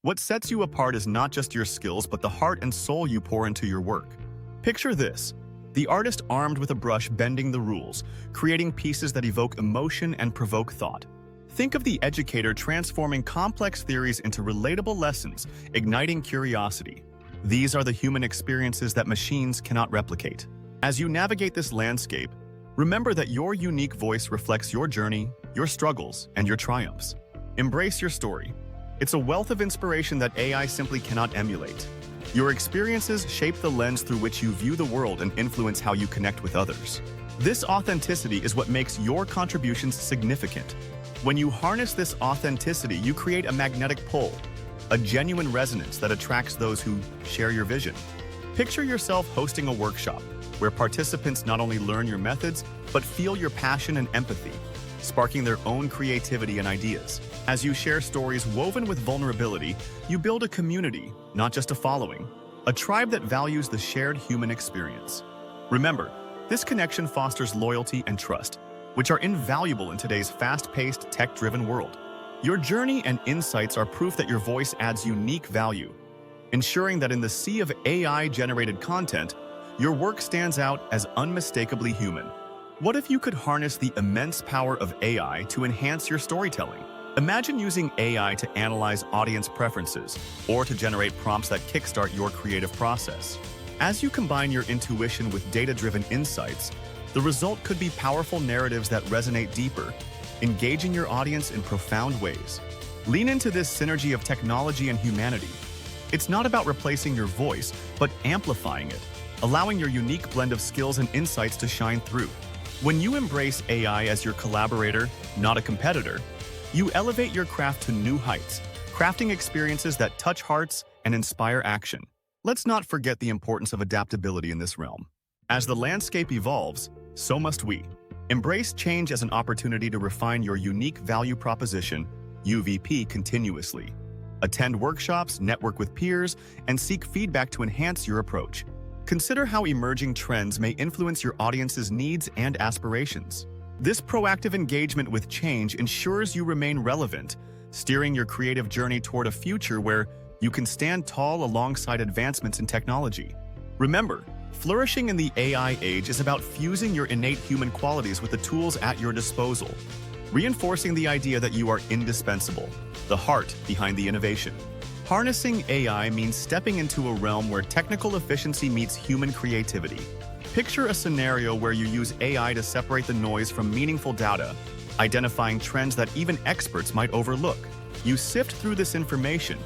What sets you apart is not just your skills, but the heart and soul you pour into your work. Picture this: the artist armed with a brush bending the rules, creating pieces that evoke emotion and provoke thought. Think of the educator transforming complex theories into relatable lessons, igniting curiosity. These are the human experiences that machines cannot replicate. As you navigate this landscape, remember that your unique voice reflects your journey, your struggles, and your triumphs. Embrace your story. It's a wealth of inspiration that AI simply cannot emulate. Your experiences shape the lens through which you view the world and influence how you connect with others. This authenticity is what makes your contributions significant. When you harness this authenticity, you create a magnetic pull, a genuine resonance that attracts those who share your vision. Picture yourself hosting a workshop where participants not only learn your methods, but feel your passion and empathy, sparking their own creativity and ideas. As you share stories woven with vulnerability, you build a community, not just a following, a tribe that values the shared human experience. Remember, this connection fosters loyalty and trust, which are invaluable in today's fast-paced, tech-driven world. Your journey and insights are proof that your voice adds unique value, ensuring that in the sea of AI-generated content, your work stands out as unmistakably human. What if you could harness the immense power of AI to enhance your storytelling? Imagine using AI to analyze audience preferences or to generate prompts that kickstart your creative process. As you combine your intuition with data-driven insights, the result could be powerful narratives that resonate deeper, engaging your audience in profound ways. Lean into this synergy of technology and humanity. It's not about replacing your voice, but amplifying it, allowing your unique blend of skills and insights to shine through. When you embrace AI as your collaborator, not a competitor, you elevate your craft to new heights, crafting experiences that touch hearts and inspire action. Let's not forget the importance of adaptability in this realm. As the landscape evolves, so must we. Embrace change as an opportunity to refine your unique value proposition, UVP, continuously. Attend workshops, network with peers, and seek feedback to enhance your approach. Consider how emerging trends may influence your audience's needs and aspirations. This proactive engagement with change ensures you remain relevant, steering your creative journey toward a future where you can stand tall alongside advancements in technology. Remember, flourishing in the AI age is about fusing your innate human qualities with the tools at your disposal, reinforcing the idea that you are indispensable, the heart behind the innovation. Harnessing AI means stepping into a realm where technical efficiency meets human creativity. Picture a scenario where you use AI to separate the noise from meaningful data, identifying trends that even experts might overlook. You sift through this information,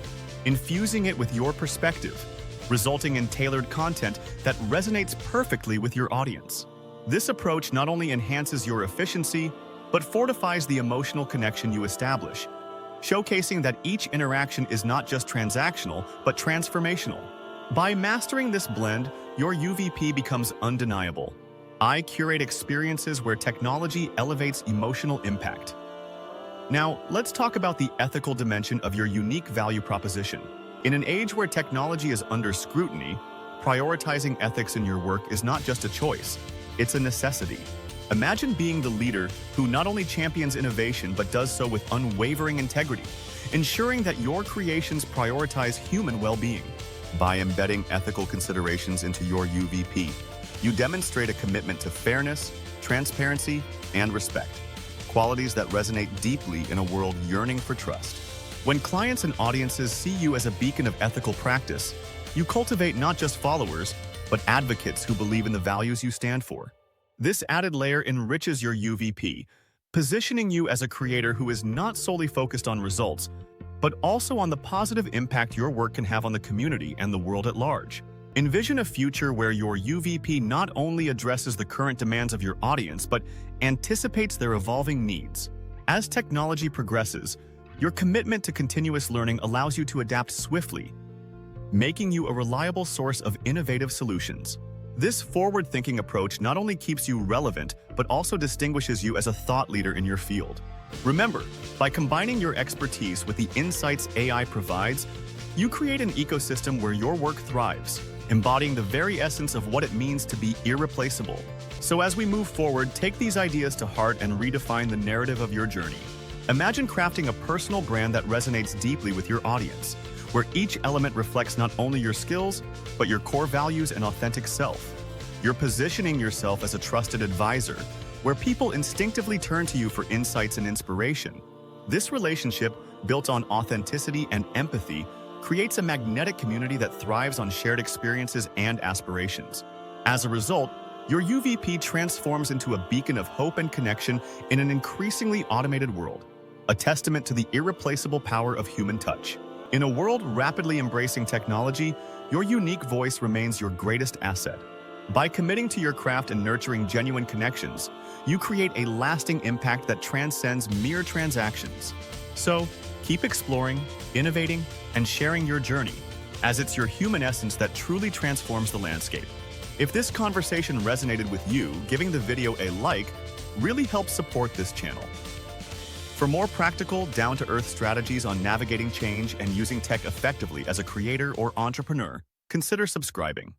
infusing it with your perspective, resulting in tailored content that resonates perfectly with your audience. This approach not only enhances your efficiency, but fortifies the emotional connection you establish, showcasing that each interaction is not just transactional, but transformational. By mastering this blend, your UVP becomes undeniable. I curate experiences where technology elevates emotional impact. Now, let's talk about the ethical dimension of your unique value proposition. In an age where technology is under scrutiny, prioritizing ethics in your work is not just a choice, it's a necessity. Imagine being the leader who not only champions innovation but does so with unwavering integrity, ensuring that your creations prioritize human well-being. By embedding ethical considerations into your UVP, you demonstrate a commitment to fairness, transparency, and respect, qualities that resonate deeply in a world yearning for trust. When clients and audiences see you as a beacon of ethical practice, you cultivate not just followers, but advocates who believe in the values you stand for. This added layer enriches your UVP, positioning you as a creator who is not solely focused on results, but also on the positive impact your work can have on the community and the world at large. Envision a future where your UVP not only addresses the current demands of your audience, but anticipates their evolving needs. As technology progresses, your commitment to continuous learning allows you to adapt swiftly, making you a reliable source of innovative solutions. This forward-thinking approach not only keeps you relevant, but also distinguishes you as a thought leader in your field. Remember, by combining your expertise with the insights AI provides, you create an ecosystem where your work thrives, embodying the very essence of what it means to be irreplaceable. So as we move forward, take these ideas to heart and redefine the narrative of your journey. Imagine crafting a personal brand that resonates deeply with your audience, where each element reflects not only your skills, but your core values and authentic self. You're positioning yourself as a trusted advisor, where people instinctively turn to you for insights and inspiration. This relationship, built on authenticity and empathy, creates a magnetic community that thrives on shared experiences and aspirations. As a result, your UVP transforms into a beacon of hope and connection in an increasingly automated world, a testament to the irreplaceable power of human touch. In a world rapidly embracing technology, your unique voice remains your greatest asset. By committing to your craft and nurturing genuine connections, you create a lasting impact that transcends mere transactions. So, keep exploring, innovating, and sharing your journey, as it's your human essence that truly transforms the landscape. If this conversation resonated with you, giving the video a like really helps support this channel. For more practical, down-to-earth strategies on navigating change and using tech effectively as a creator or entrepreneur, consider subscribing.